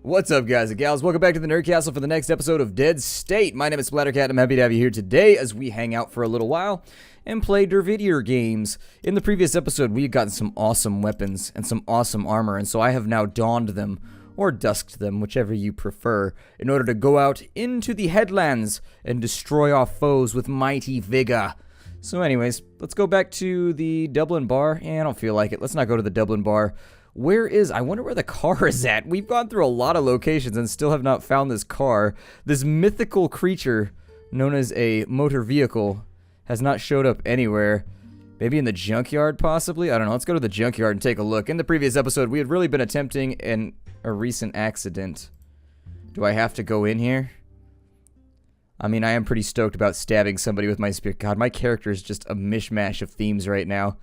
What's up, guys and gals? Welcome back to the Nerd Castle for the next episode of Dead State. My name is Splattercat. I'm happy to have you here today as we hang out for a little while and play der video games. In the previous episode, we had gotten some awesome weapons and some awesome armor, and so I have now donned them, or dusked them, whichever you prefer, in order to go out into the headlands and destroy our foes with mighty vigor. So anyways, let's go back to the Dublin bar. I don't feel like it. Let's not go to the Dublin bar. I wonder where the car is at. We've gone through a lot of locations and still have not found this car. This mythical creature known as a motor vehicle has not showed up anywhere. Maybe in the junkyard, possibly? I don't know. Let's go to the junkyard and take a look. In the previous episode, we had really been attempting a recent accident. Do I have to go in here? I mean, I am pretty stoked about stabbing somebody with my spear. God, my character is just a mishmash of themes right now.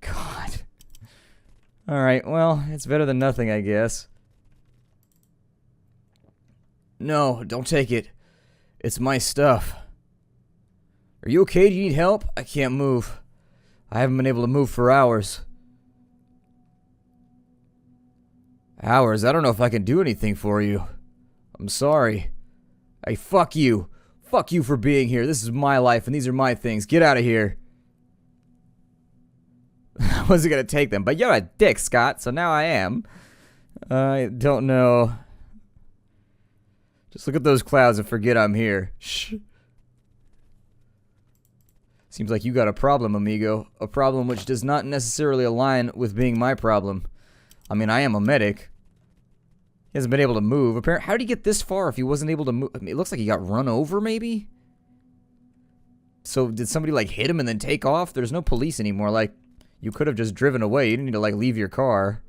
God. Alright, well, it's better than nothing, I guess. No, don't take it. It's my stuff. Are you okay? Do you need help? I can't move. I haven't been able to move for hours. Hours? I don't know if I can do anything for you. I'm sorry. Hey, fuck you. Fuck you for being here. This is my life and these are my things. Get out of here. I wasn't gonna take them, but you're a dick, Scott, so now I am. I don't know. Just look at those clouds and forget I'm here. Shh. Seems like you got a problem, amigo. A problem which does not necessarily align with being my problem. I mean, I am a medic. He hasn't been able to move. Apparently, how did he get this far if he wasn't able to move? I mean, it looks like he got run over, maybe? So, did somebody, like, hit him and then take off? There's no police anymore, like... You could have just driven away. You didn't need to, like, leave your car.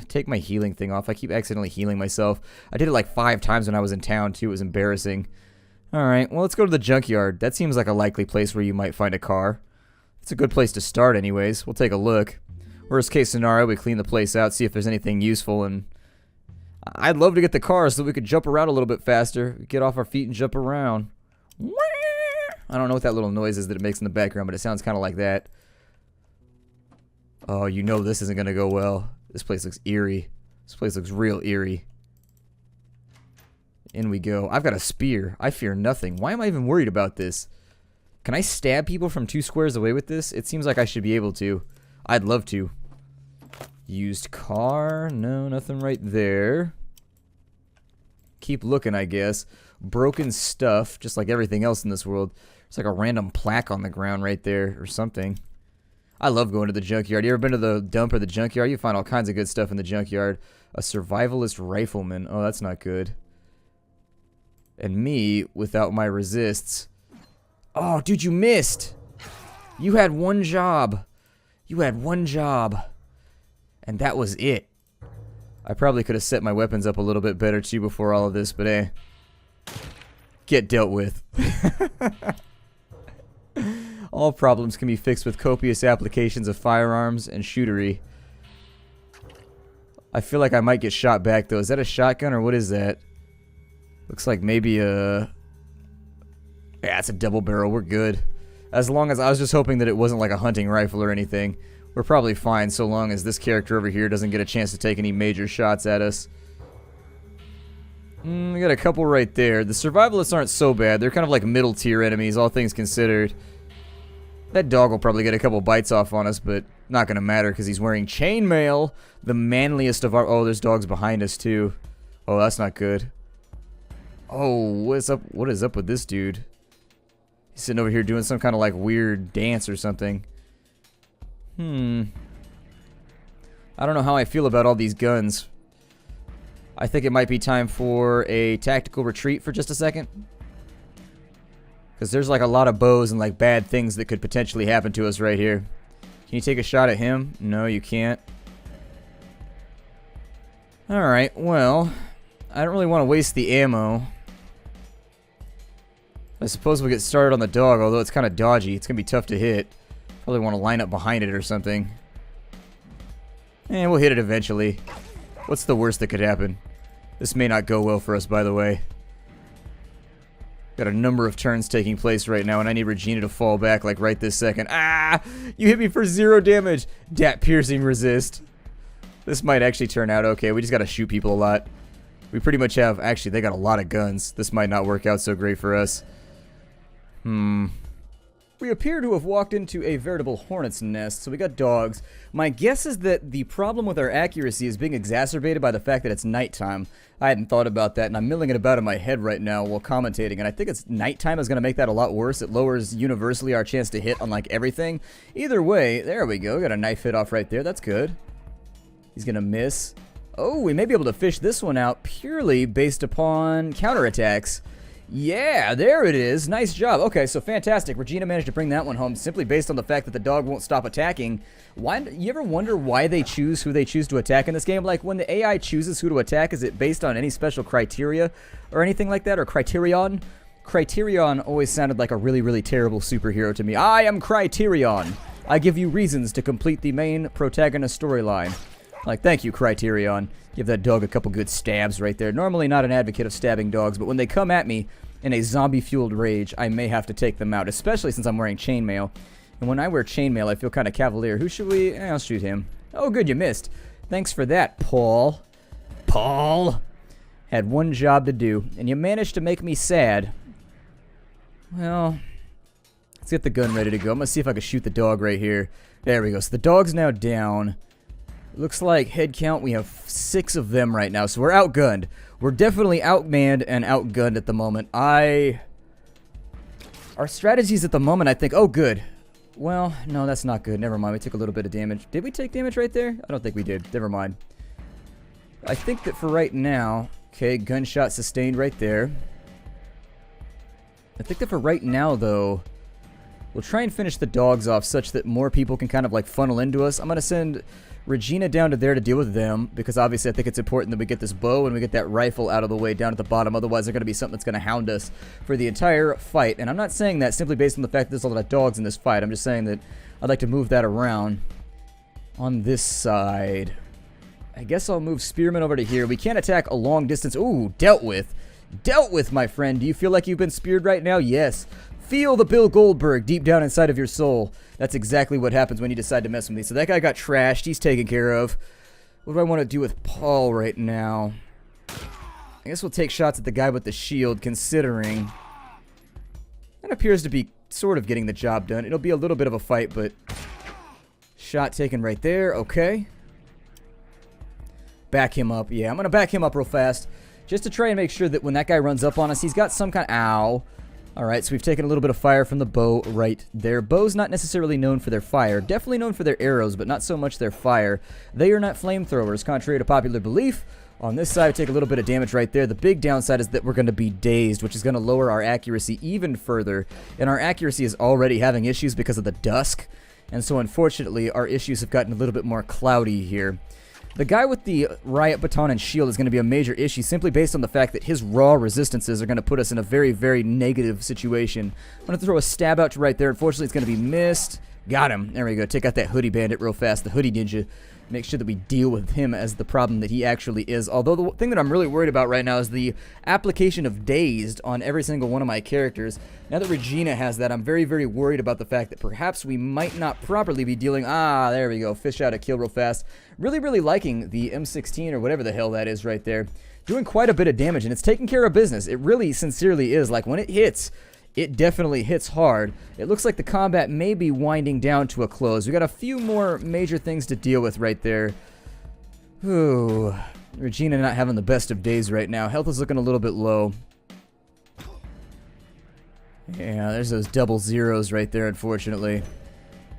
Take my healing thing off. I keep accidentally healing myself. I did it, like, 5 times when I was in town, too. It was embarrassing. Alright, well, let's go to the junkyard. That seems like a likely place where you might find a car. It's a good place to start, anyways. We'll take a look. Worst case scenario, we clean the place out, see if there's anything useful, and... I'd love to get the car so we could jump around a little bit faster. Get off our feet and jump around. I don't know what that little noise is that it makes in the background, but it sounds kind of like that. Oh, you know this isn't going to go well. This place looks eerie. This place looks real eerie. In we go. I've got a spear. I fear nothing. Why am I even worried about this? Can I stab people from 2 squares away with this? It seems like I should be able to. I'd love to. Used car. No, nothing right there. Keep looking, I guess. Broken stuff, just like everything else in this world. There's like a random plaque on the ground right there or something. I love going to the junkyard. You ever been to the dump or the junkyard? You find all kinds of good stuff in the junkyard. A survivalist rifleman. Oh, that's not good. And me, without my resists. Oh, dude, you missed. You had one job. You had one job. And that was it. I probably could have set my weapons up a little bit better, too, before all of this, but eh. Get dealt with. All problems can be fixed with copious applications of firearms and shootery. I feel like I might get shot back, though. Is that a shotgun, or what is that? Looks like maybe a... Yeah, it's a double barrel. We're good. As long as... I was just hoping that it wasn't like a hunting rifle or anything. We're probably fine so long as this character over here doesn't get a chance to take any major shots at us. We got a couple right there. The survivalists aren't so bad. They're kind of like middle tier enemies, all things considered. That dog will probably get a couple bites off on us, but not gonna matter because he's wearing chainmail. The manliest of our... Oh, there's dogs behind us, too. Oh, that's not good. Oh, what's up? What is up with this dude? He's sitting over here doing some kind of, like, weird dance or something. I don't know how I feel about all these guns. I think it might be time for a tactical retreat for just a second. Because there's like a lot of bows and like bad things that could potentially happen to us right here. Can you take a shot at him? No, you can't. Alright, well, I don't really want to waste the ammo. I suppose we'll get started on the dog, although it's kind of dodgy. It's going to be tough to hit. Probably want to line up behind it or something. And we'll hit it eventually. What's the worst that could happen? This may not go well for us, by the way. Got a number of turns taking place right now, and I need Regina to fall back, like, right this second. Ah! You hit me for 0 damage! Dat piercing resist. This might actually turn out okay. We just gotta shoot people a lot. We pretty much have... Actually, they got a lot of guns. This might not work out so great for us. We appear to have walked into a veritable hornet's nest, so we got dogs. My guess is that the problem with our accuracy is being exacerbated by the fact that it's nighttime. I hadn't thought about that, and I'm milling it about in my head right now while commentating, and I think it's nighttime is going to make that a lot worse. It lowers universally our chance to hit on, like, everything. Either way, there we go. Got a knife hit off right there. That's good. He's going to miss. Oh, we may be able to fish this one out purely based upon counterattacks. Yeah, there it is. Nice job. Okay, so fantastic. Regina managed to bring that one home simply based on the fact that the dog won't stop attacking. Why? You ever wonder why they choose who they choose to attack in this game? Like, when the AI chooses who to attack, is it based on any special criteria or anything like that? Or criterion? Criterion always sounded like a really, really terrible superhero to me. I am Criterion. I give you reasons to complete the main protagonist storyline. Like, thank you, Criterion. Give that dog a couple good stabs right there. Normally not an advocate of stabbing dogs, but when they come at me in a zombie-fueled rage, I may have to take them out, especially since I'm wearing chainmail. And when I wear chainmail, I feel kind of cavalier. Who should we... I'll shoot him. Oh, good, you missed. Thanks for that, Paul. Paul! Had one job to do, and you managed to make me sad. Well, let's get the gun ready to go. I'm going to see if I can shoot the dog right here. There we go. So the dog's now down. Looks like head count, we have 6 of them right now, so we're outgunned. We're definitely outmanned and outgunned at the moment. Our strategies at the moment, I think... Oh, good. Well, no, that's not good. Never mind, we took a little bit of damage. Did we take damage right there? I don't think we did. Never mind. I think that for right now... Okay, gunshot sustained right there. I think that for right now, though... We'll try and finish the dogs off such that more people can kind of, like, funnel into us. I'm going to send... Regina down to there to deal with them, because obviously I think it's important that we get this bow and we get that rifle out of the way down at the bottom. Otherwise, they're going to be something that's going to hound us for the entire fight. And I'm not saying that simply based on the fact that there's a lot of dogs in this fight. I'm just saying that I'd like to move that around on this side. I guess I'll move Spearman over to here. We can't attack a long distance. Ooh, dealt with. Dealt with, my friend. Do you feel like you've been speared right now? Yes. Feel the Bill Goldberg deep down inside of your soul. That's exactly what happens when you decide to mess with me. So that guy got trashed. He's taken care of. What do I want to do with Paul right now? I guess we'll take shots at the guy with the shield, considering that appears to be sort of getting the job done. It'll be a little bit of a fight, but shot taken right there. Okay. Back him up. Yeah, I'm going to back him up real fast just to try and make sure that when that guy runs up on us, he's got some kind of... Ow. Alright, so we've taken a little bit of fire from the bow right there. Bows not necessarily known for their fire. Definitely known for their arrows, but not so much their fire. They are not flamethrowers, contrary to popular belief. On this side, we take a little bit of damage right there. The big downside is that we're going to be dazed, which is going to lower our accuracy even further. And our accuracy is already having issues because of the dusk. And so, unfortunately, our issues have gotten a little bit more cloudy here. The guy with the riot baton and shield is going to be a major issue simply based on the fact that his raw resistances are going to put us in a very, very negative situation. I'm going to throw a stab out to right there. Unfortunately, it's going to be missed. Got him. There we go. Take out that hoodie bandit real fast, the hoodie ninja. Make sure that we deal with him as the problem that he actually is. Although the thing that I'm really worried about right now is the application of dazed on every single one of my characters. Now that Regina has that, I'm very, very worried about the fact that perhaps we might not properly be dealing... Ah, there we go. Fish out a kill real fast. Really, really liking the M16 or whatever the hell that is right there. Doing quite a bit of damage, and it's taking care of business. It really sincerely is. Like, when it hits... It definitely hits hard. It looks like the combat may be winding down to a close. We got a few more major things to deal with right there. Ooh. Regina not having the best of days right now. Health is looking a little bit low. Yeah, there's those double zeros right there, unfortunately.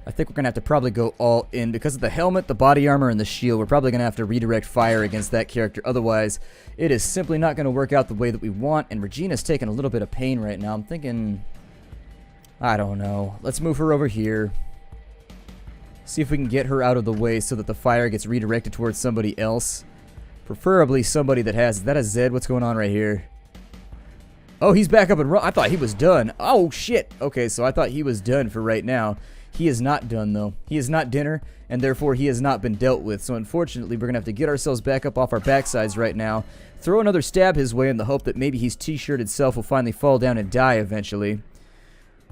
I think we're going to have to probably go all in. Because of the helmet, the body armor, and the shield, we're probably going to have to redirect fire against that character. Otherwise, it is simply not going to work out the way that we want. And Regina's taking a little bit of pain right now. I'm thinking... I don't know. Let's move her over here. See if we can get her out of the way so that the fire gets redirected towards somebody else. Preferably somebody that has... Is that a Zed? What's going on right here? Oh, he's back up and run. I thought he was done. Oh, shit. Okay, so I thought he was done for right now. He is not done, though. He is not dinner, and therefore he has not been dealt with. So unfortunately, we're going to have to get ourselves back up off our backsides right now. Throw another stab his way in the hope that maybe his t-shirted self will finally fall down and die eventually.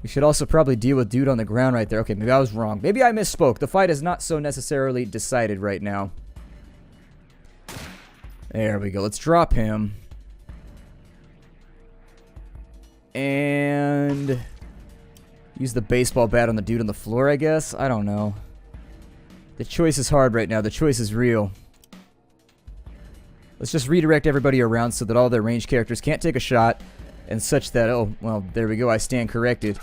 We should also probably deal with dude on the ground right there. Okay, maybe I was wrong. Maybe I misspoke. The fight is not so necessarily decided right now. There we go. Let's drop him. And use the baseball bat on the dude on the floor, I guess? I don't know. The choice is hard right now. The choice is real. Let's just redirect everybody around so that all their ranged characters can't take a shot, and such that, oh, well, there we go. I stand corrected.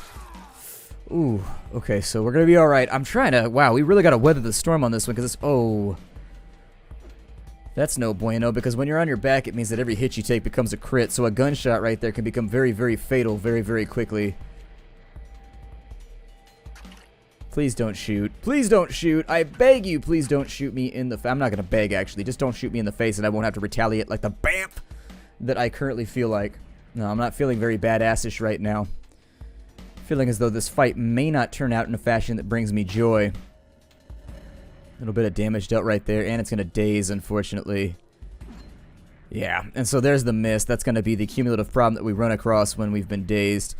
Ooh, okay, so we're going to be alright. I'm trying to, wow, we really got to weather the storm on this one, because it's, oh. That's no bueno, because when you're on your back, it means that every hit you take becomes a crit, so a gunshot right there can become very, very fatal very, very quickly. Please don't shoot. Please don't shoot. I beg you, please don't shoot me in the face. I'm not going to beg, actually. Just don't shoot me in the face, and I won't have to retaliate like the BAMF that I currently feel like. No, I'm not feeling very badassish right now. Feeling as though this fight may not turn out in a fashion that brings me joy. A little bit of damage dealt right there, and it's going to daze, unfortunately. Yeah, and so there's the miss. That's going to be the cumulative problem that we run across when we've been dazed.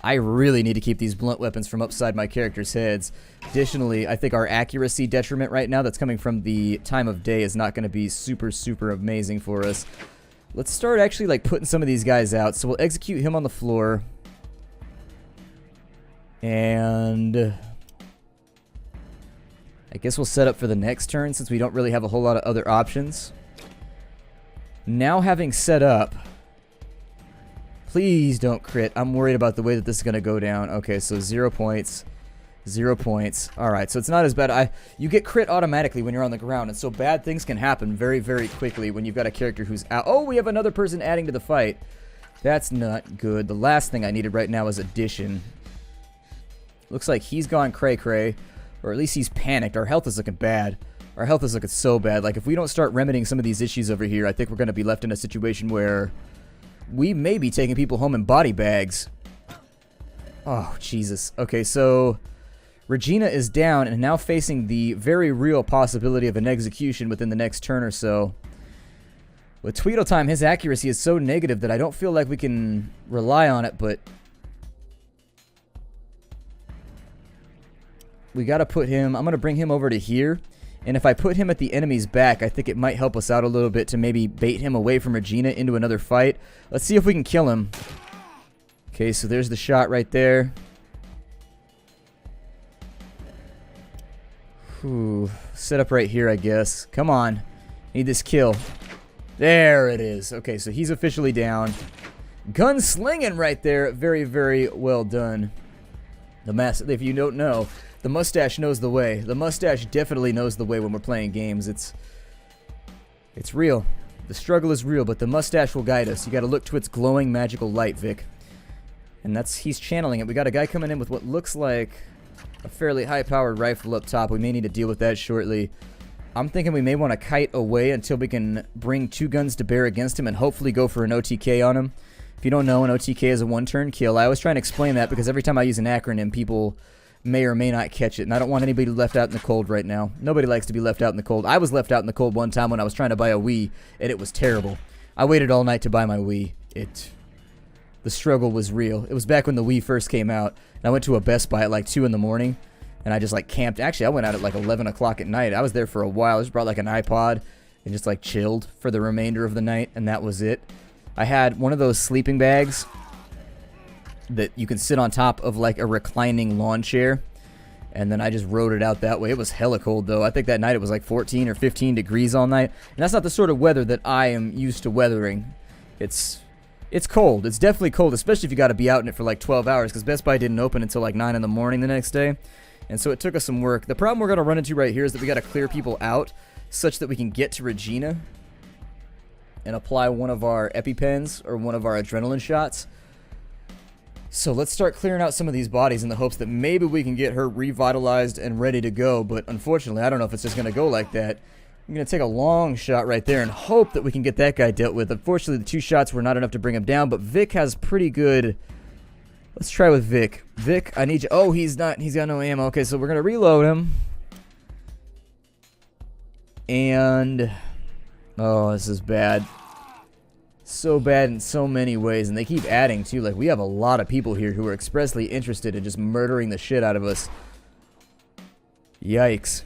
I really need to keep these blunt weapons from upside my characters' heads. Additionally, I think our accuracy detriment right now that's coming from the time of day is not going to be super, super amazing for us. Let's start actually like putting some of these guys out. So we'll execute him on the floor. And I guess we'll set up for the next turn since we don't really have a whole lot of other options. Now having set up, please don't crit. I'm worried about the way that this is going to go down. Okay, so 0 points. 0 points. Alright, so it's not as bad. You get crit automatically when you're on the ground, and so bad things can happen very, very quickly when you've got a character who's out. Oh, we have another person adding to the fight. That's not good. The last thing I needed right now is addition. Looks like he's gone cray-cray, or at least he's panicked. Our health is looking bad. Our health is looking so bad. Like, if we don't start remedying some of these issues over here, I think we're going to be left in a situation where we may be taking people home in body bags. Oh, Jesus. Okay, so Regina is down and now facing the very real possibility of an execution within the next turn or so. With Tweedletime, his accuracy is so negative that I don't feel like we can rely on it, but we got to put him, I'm going to bring him over to here. And if I put him at the enemy's back, I think it might help us out a little bit to maybe bait him away from Regina into another fight. Let's see if we can kill him. Okay, so there's the shot right there. Whew. Set up right here, I guess. Come on. Need this kill. There it is. Okay, so he's officially down. Gunslinging right there. Very, very well done. The if you don't know, the mustache knows the way. The mustache definitely knows the way when we're playing games. It's real. The struggle is real, but the mustache will guide us. You got to look to its glowing magical light, Vic. And he's channeling it. We got a guy coming in with what looks like a fairly high-powered rifle up top. We may need to deal with that shortly. I'm thinking we may want to kite away until we can bring 2 guns to bear against him and hopefully go for an OTK on him. If you don't know, an OTK is a one-turn kill. I always try and explain that because every time I use an acronym, people may or may not catch it, and I don't want anybody left out in the cold right now. Nobody likes to be left out in the cold. I was left out in the cold one time when I was trying to buy a Wii, and it was terrible. I waited all night to buy my Wii. The struggle was real. It was back when the Wii first came out, and I went to a Best Buy at like 2 in the morning, and I just like camped. Actually, I went out at like 11 o'clock at night. I was there for a while. I just brought like an iPod and just like chilled for the remainder of the night, and that was it. I had one of those sleeping bags that you can sit on top of like a reclining lawn chair, and then I just rode it out that way. It was hella cold though. I think that night it was like 14 or 15 degrees all night, and that's not the sort of weather that I am used to weathering. It's cold. It's definitely cold, especially if you got to be out in it for like 12 hours, because Best Buy didn't open until like 9 in the morning the next day, and so it took us some work. The problem we're going to run into right here is that we got to clear people out such that we can get to Regina and apply one of our EpiPens or one of our adrenaline shots. So let's start clearing out some of these bodies in the hopes that maybe we can get her revitalized and ready to go, but unfortunately I don't know if it's just going to go like that. I'm going to take a long shot right there and hope that we can get that guy dealt with. Unfortunately, the 2 shots were not enough to bring him down, but Vic has pretty good... Let's try with Vic. Vic, I need you... Oh, he's not... He's got no ammo. Okay, so we're going to reload him. And... Oh, this is bad. So bad in so many ways, and they keep adding too. Like, we have a lot of people here who are expressly interested in just murdering the shit out of us. Yikes.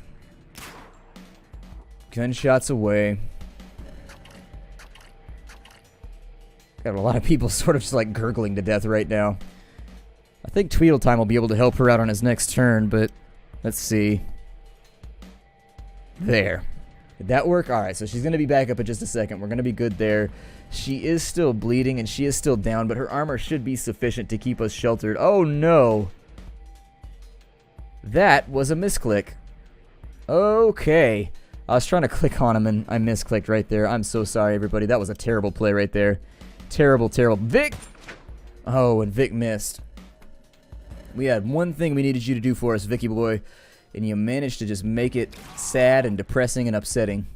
Gunshots away. Got a lot of people sort of just like gurgling to death right now. I think Tweedletime will be able to help her out on his next turn, but let's see. There. Did that work? Alright, so she's going to be back up in just a second. We're going to be good there. She is still bleeding and she is still down, but her armor should be sufficient to keep us sheltered. Oh no! That was a misclick. Okay. I was trying to click on him and I misclicked right there. I'm so sorry, everybody. That was a terrible play right there. Terrible, terrible. Vic! Oh, and Vic missed. We had one thing we needed you to do for us, Vicky boy, and you managed to just make it sad and depressing and upsetting.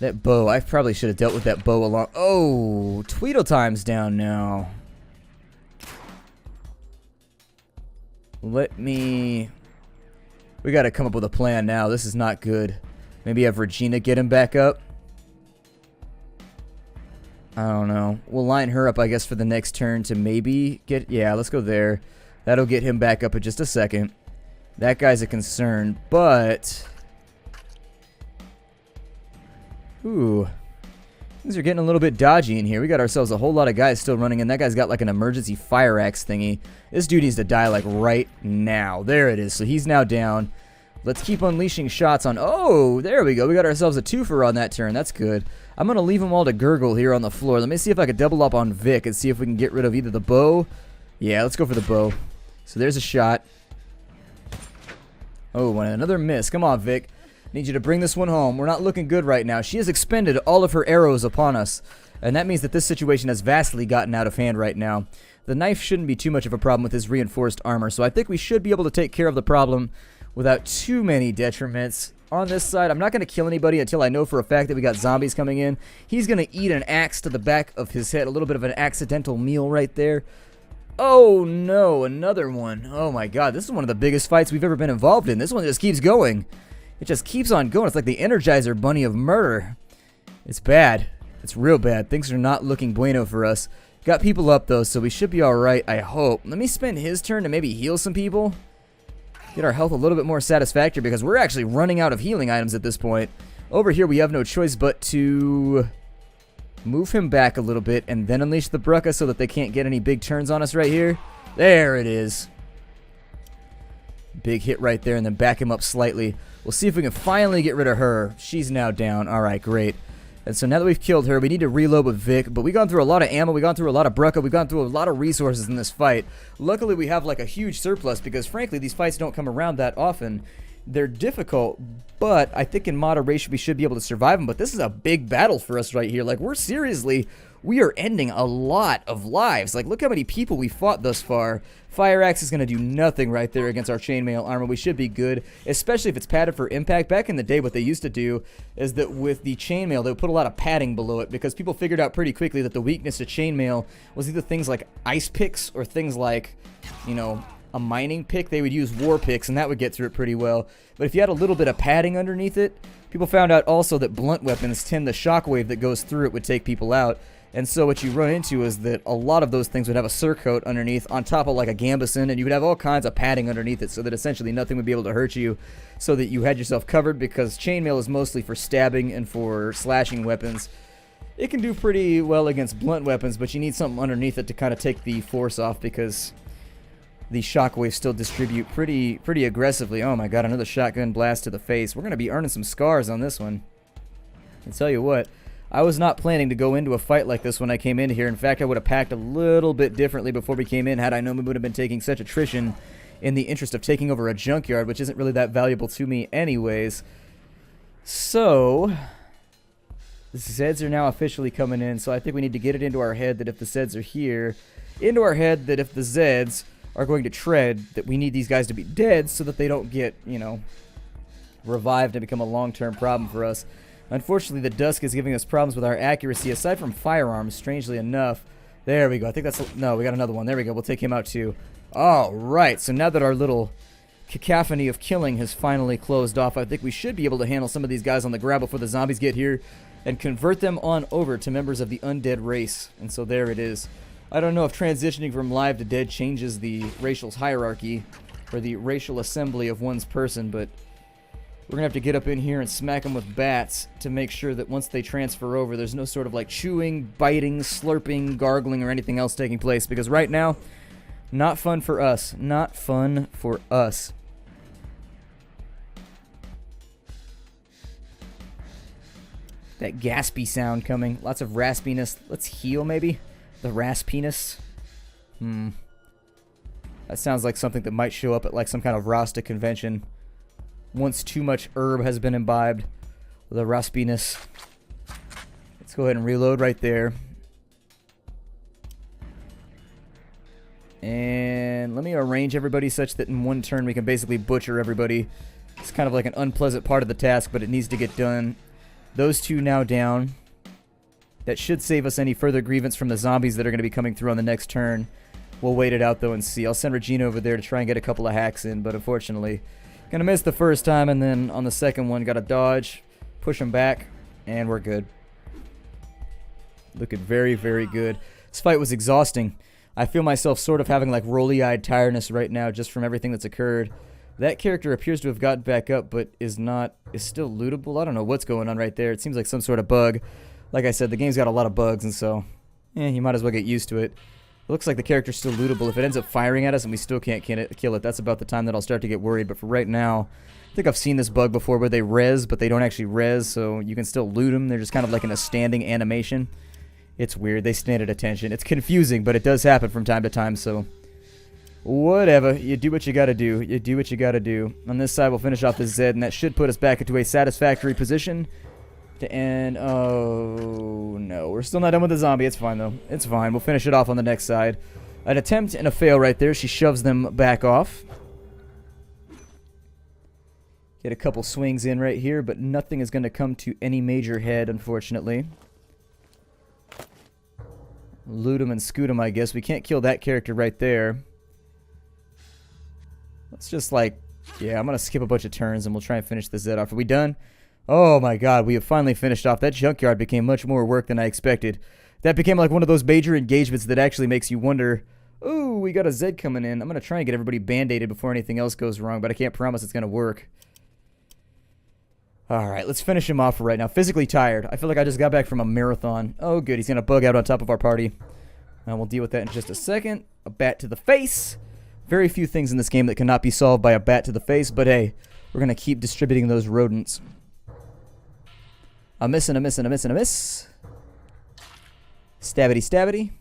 That bow, I probably should have dealt with that bow along. Oh, Tweedletime's down now. Let me... We gotta come up with a plan now. This is not good. Maybe have Regina get him back up. I don't know. We'll line her up, I guess, for the next turn to maybe get... Yeah, let's go there. That'll get him back up in just a second. That guy's a concern, but... Ooh. Things are getting a little bit dodgy in here. We got ourselves a whole lot of guys still running in. That guy's got like an emergency fire axe thingy. This dude needs to die like right now. There it is. So he's now down. Let's keep unleashing shots on... Oh, there we go. We got ourselves a twofer on that turn. That's good. I'm going to leave them all to gurgle here on the floor. Let me see if I can double up on Vic and see if we can get rid of either the bow. Yeah, let's go for the bow. So there's a shot. Oh, and another miss. Come on, Vic. Need you to bring this one home. We're not looking good right now. She has expended all of her arrows upon us. And that means that this situation has vastly gotten out of hand right now. The knife shouldn't be too much of a problem with his reinforced armor. So I think we should be able to take care of the problem without too many detriments. On this side, I'm not going to kill anybody until I know for a fact that we got zombies coming in. He's going to eat an axe to the back of his head. A little bit of an accidental meal right there. Oh no, another one. Oh my god, this is one of the biggest fights we've ever been involved in. This one just keeps going. It just keeps on going. It's like the Energizer Bunny of murder. It's bad. It's real bad. Things are not looking bueno for us. Got people up though, so we should be alright, I hope. Let me spend his turn to maybe heal some people. Get our health a little bit more satisfactory because we're actually running out of healing items at this point. Over here we have no choice but to move him back a little bit and then unleash the Brucka so that they can't get any big turns on us right here. There it is. Big hit right there and then back him up slightly. We'll see if we can finally get rid of her. She's now down. Alright, great. And so now that we've killed her, we need to reload with Vic. But we've gone through a lot of ammo. We've gone through a lot of Brucka. We've gone through a lot of resources in this fight. Luckily, we have like a huge surplus because, frankly, these fights don't come around that often. They're difficult, but I think in moderation we should be able to survive them. But this is a big battle for us right here. Like, we are ending a lot of lives. Like, look how many people we fought thus far. Fire Axe is going to do nothing right there against our chainmail armor. We should be good, especially if it's padded for impact. Back in the day, what they used to do is that with the chainmail, they would put a lot of padding below it because people figured out pretty quickly that the weakness to chainmail was either things like ice picks or things like, you know, a mining pick. They would use war picks, and that would get through it pretty well. But if you had a little bit of padding underneath it, people found out also that blunt weapons tend the shockwave that goes through it would take people out. And so what you run into is that a lot of those things would have a surcoat underneath on top of like a gambeson, and you would have all kinds of padding underneath it so that essentially nothing would be able to hurt you, so that you had yourself covered, because chainmail is mostly for stabbing and for slashing weapons. It can do pretty well against blunt weapons, but you need something underneath it to kind of take the force off, because the shockwaves still distribute pretty aggressively. Oh my god, another shotgun blast to the face. We're going to be earning some scars on this one. I'll tell you what. I was not planning to go into a fight like this when I came in here. In fact, I would have packed a little bit differently before we came in had I known we would have been taking such attrition in the interest of taking over a junkyard, which isn't really that valuable to me anyways. So, the Zeds are now officially coming in, so I think we need to get it into our head that if the Zeds are here, into our head that if the Zeds are going to tread, that we need these guys to be dead so that they don't get, you know, revived and become a long-term problem for us. Unfortunately, the dusk is giving us problems with our accuracy, aside from firearms, strangely enough. There we go. I think that's... No, we got another one. There we go. We'll take him out, too. Alright, so now that our little cacophony of killing has finally closed off, I think we should be able to handle some of these guys on the ground before the zombies get here and convert them on over to members of the undead race. And so there it is. I don't know if transitioning from live to dead changes the racial hierarchy or the racial assembly of one's person, but We're gonna have to get up in here and smack them with bats to make sure that once they transfer over, there's no sort of like chewing, biting, slurping, gargling, or anything else taking place. Because right now, not fun for us. Not fun for us. That gaspy sound coming. Lots of raspiness. Let's heal, maybe? The raspiness. That sounds like something that might show up at like some kind of Rasta convention. Once too much herb has been imbibed. The raspiness. Let's go ahead and reload right there. And let me arrange everybody such that in one turn we can basically butcher everybody. It's kind of like an unpleasant part of the task, but it needs to get done. Those two now down. That should save us any further grievance from the zombies that are going to be coming through on the next turn. We'll wait it out though and see. I'll send Regina over there to try and get a couple of hacks in, but unfortunately, gonna miss the first time, and then on the second one, gotta dodge, push him back, and we're good. Looking very, very good. This fight was exhausting. I feel myself sort of having like rolly-eyed tiredness right now just from everything that's occurred. That character appears to have gotten back up, but is still lootable. I don't know what's going on right there. It seems like some sort of bug. Like I said, the game's got a lot of bugs, and so, you might as well get used to it. It looks like the character's still lootable. If it ends up firing at us and we still can't kill it, that's about the time that I'll start to get worried. But for right now, I think I've seen this bug before where they res, but they don't actually res, so you can still loot them. They're just kind of like in a standing animation. It's weird. They stand at attention. It's confusing, but it does happen from time to time, so whatever. You do what you gotta do. You do what you gotta do. On this side, we'll finish off this Zed, and that should put us back into a satisfactory position to end. Oh no, we're still not done with the zombie. It's fine though. It's fine. We'll finish it off on the next side. An attempt and a fail right there. She shoves them back off. Get a couple swings in right here, but nothing is going to come to any major head, unfortunately. Loot him and scoot him, I guess. We can't kill that character right there. Let's just like, yeah, I'm going to skip a bunch of turns and we'll try and finish this Zed off. Are we done? Oh my god, we have finally finished off. That Junkyard became much more work than I expected. That became like one of those major engagements that actually makes you wonder, ooh, we got a Zed coming in. I'm going to try and get everybody band-aided before anything else goes wrong, but I can't promise it's going to work. Alright, let's finish him off for right now. Physically tired. I feel like I just got back from a marathon. Oh good, he's going to bug out on top of our party. We'll deal with that in just a second. A bat to the face. Very few things in this game that cannot be solved by a bat to the face, but hey, we're going to keep distributing those rodents. A miss and a miss and a miss and a miss. Stabbity stabbity.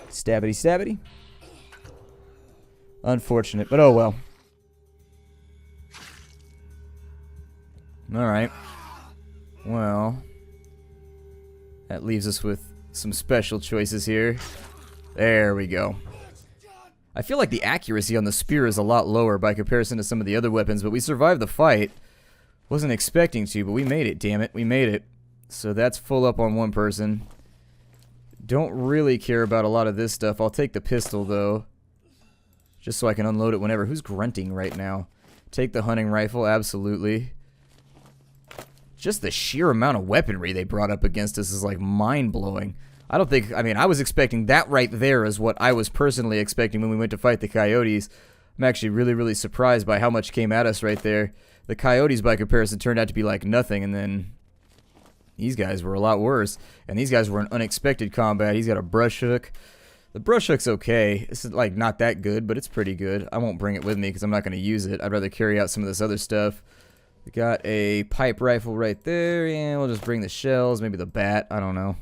Stabbity stabbity. Unfortunate, but oh well. Alright. Well, that leaves us with some special choices here. There we go. I feel like the accuracy on the spear is a lot lower by comparison to some of the other weapons, but we survived the fight. Wasn't expecting to, but we made it, damn it. We made it. So that's full up on one person. Don't really care about a lot of this stuff. I'll take the pistol, though. Just so I can unload it whenever. Who's grunting right now? Take the hunting rifle, absolutely. Just the sheer amount of weaponry they brought up against us is, like, mind-blowing. I don't think... I mean, I was expecting that right there is what I was personally expecting when we went to fight the coyotes. I'm actually really, really surprised by how much came at us right there. The coyotes, by comparison, turned out to be, like, nothing, and then... these guys were a lot worse. And these guys were in unexpected combat. He's got a brush hook. The brush hook's okay. It's like not that good, but it's pretty good. I won't bring it with me because I'm not going to use it. I'd rather carry out some of this other stuff. We got a pipe rifle right there. And we'll just bring the shells. Maybe the bat. I don't know.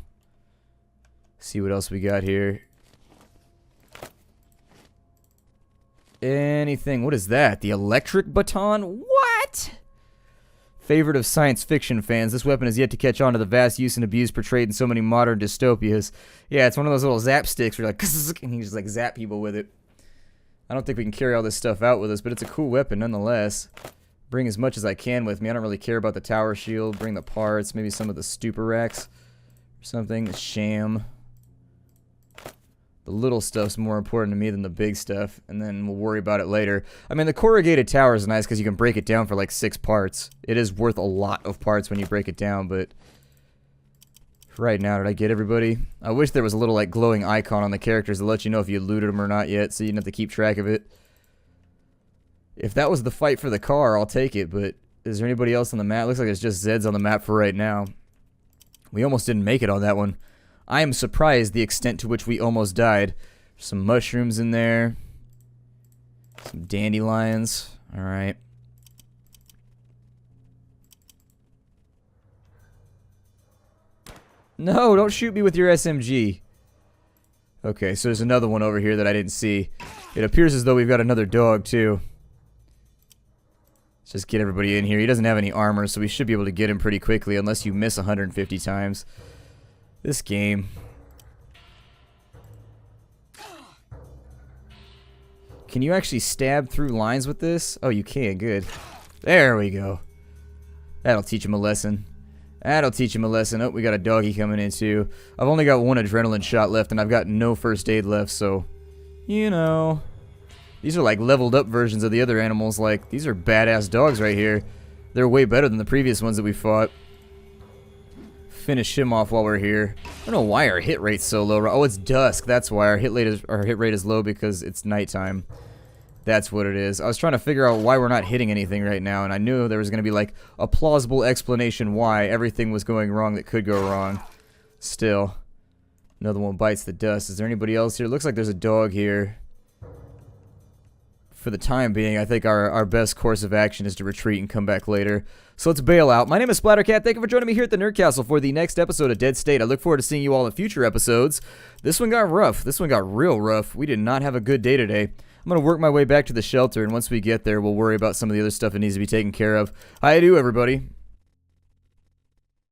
See what else we got here. Anything. What is that? The electric baton? What? Favorite of science fiction fans, this weapon has yet to catch on to the vast use and abuse portrayed in so many modern dystopias. Yeah, it's one of those little zap sticks where you're like, and you just like zap people with it. I don't think we can carry all this stuff out with us, but it's a cool weapon nonetheless. Bring as much as I can with me. I don't really care about the tower shield. Bring the parts, maybe some of the stupor racks or something. The sham. The little stuff's more important to me than the big stuff, and then we'll worry about it later. I mean, the corrugated tower is nice because you can break it down for like 6 parts. It is worth a lot of parts when you break it down, but right now, did I get everybody? I wish there was a little like glowing icon on the characters to let you know if you looted them or not yet, so you didn't have to keep track of it. If that was the fight for the car, I'll take it, but Is there anybody else on the map? Looks like it's just Zeds on the map for right now. We almost didn't make it on that one. I am surprised the extent to which we almost died. Some mushrooms in there. Some dandelions. Alright. No, don't shoot me with your SMG. Okay, so there's another one over here that I didn't see. It appears as though we've got another dog, too. Let's just get everybody in here. He doesn't have any armor, so we should be able to get him pretty quickly, unless you miss 150 times. This game. Can you actually stab through lines with this? Oh, you can. Good. There we go. That'll teach him a lesson. That'll teach him a lesson. Oh, we got a doggy coming in, too. I've only got one adrenaline shot left, and I've got no first aid left, so... You know... These are like leveled up versions of the other animals. Like, these are badass dogs right here. They're way better than the previous ones that we fought. Finish him off while we're here. I don't know why our hit rate's so low. Oh, it's dusk. That's why our hit rate is low, because it's nighttime. That's what it is. I was trying to figure out why we're not hitting anything right now, and I knew there was going to be like a plausible explanation why everything was going wrong that could go wrong. Still, another one bites the dust. Is there anybody else here? Looks like there's a dog here. For the time being, I think our best course of action is to retreat and come back later. So let's bail out. My name is Splattercat. Thank you for joining me here at the Nerd Castle for the next episode of Dead State. I look forward to seeing you all in future episodes. This one got rough. This one got real rough. We did not have a good day today. I'm going to work my way back to the shelter, and once we get there, we'll worry about some of the other stuff that needs to be taken care of. How you do, everybody?